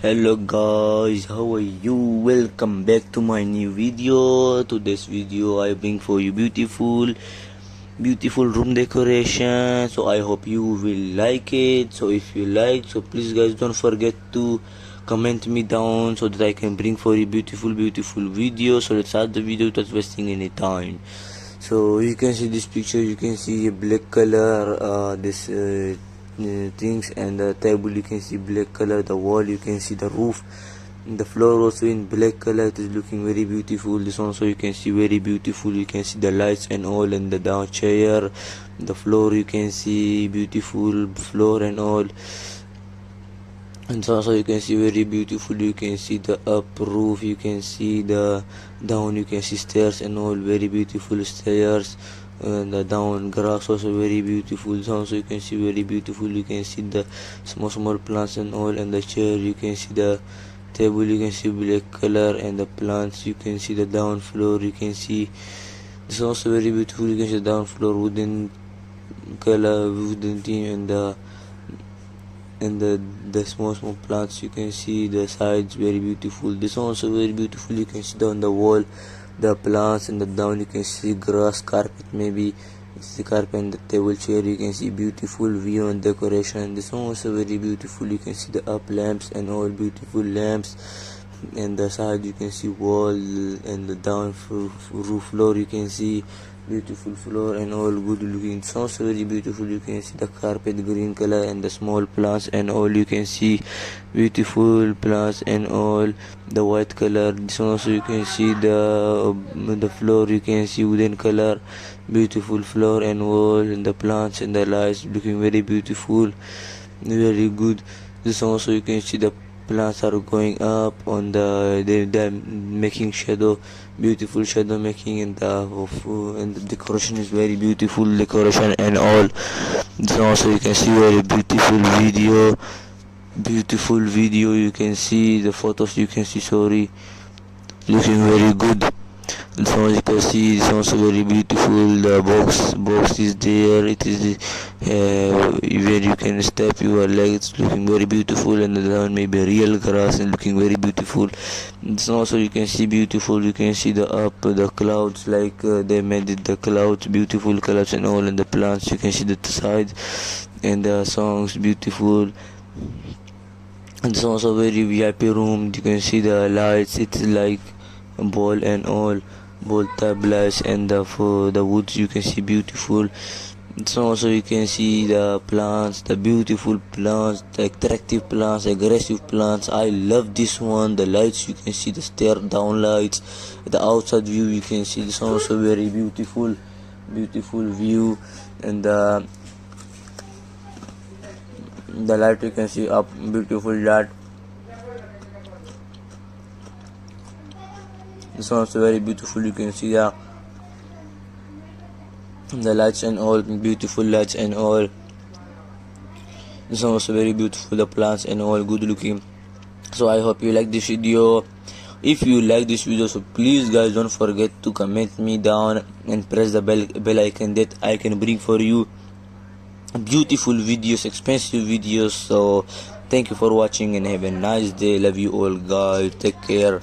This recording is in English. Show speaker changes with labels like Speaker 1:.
Speaker 1: Hello guys, how are you? Welcome back to my new video. Today's video I bring for you beautiful room decoration. So I hope you will like it. So if you like, so please guys don't forget to comment me down so that I can bring for you beautiful video. So let's start the video without wasting any time. So you can see this picture, you can see a black color, this things, and the table you can see black color, the wall you can see the roof, and the floor also in black color. It is looking very beautiful. This also you can see very beautiful. You can see the lights and all, and the down chair, the floor you can see beautiful floor and all, and also you can see very beautiful. You can see the up roof, you can see the down, you can see stairs and all, very beautiful stairs, and the down grass also very beautiful. Also you can see very beautiful. You can see the small plants and all, and the chair you can see the table you can see black color, and the plants you can see the down floor you can see this also very beautiful. You can see the down floor wooden color, wooden theme, and the small plants you can see the sides very beautiful. This one also very beautiful. You can see down the wall the plants, and the down you can see grass, carpet, maybe it's the carpet, and the table chair you can see beautiful view and decoration. This one also very beautiful. You can see the up lamps and all, beautiful lamps, and the side you can see wall, and the down roof floor you can see beautiful floor and all, good looking. It's also very beautiful. You can see the carpet green color, and the small plants and all, you can see beautiful plants and all, the white color. This one also you can see the floor you can see wooden color, beautiful floor and wall, and the plants and the lights looking very beautiful, very good. This one also you can see the plants are going up on they're making shadow, beautiful shadow making, and the decoration is very beautiful decoration and all. This also you can see very beautiful video. You can see the photos, you can see, sorry, looking very good. This one you can see is also very beautiful. The box is there. It is where you can step your legs, looking very beautiful, and the down maybe real grass and looking very beautiful. This also you can see beautiful. You can see the up the clouds, like they made it the clouds, beautiful clouds and all, and the plants you can see the side, and the songs beautiful. And it's also very VIP room. You can see the lights. It's like a ball and all, ball tablets, and the woods you can see beautiful. So also you can see the plants, the beautiful plants, the attractive plants, aggressive plants. I love this one. The lights you can see the stair down lights, the outside view you can see this one also very beautiful view, and the light you can see up, beautiful light. This one also very beautiful. You can see the lights and all, beautiful lights and all. This one also very beautiful, the plants and all, good looking. So I hope you like this video. If you like this video, so please guys don't forget to comment me down and press the bell icon that I can bring for you beautiful videos, expensive videos. So thank you for watching and have a nice day. Love you all guys, take care.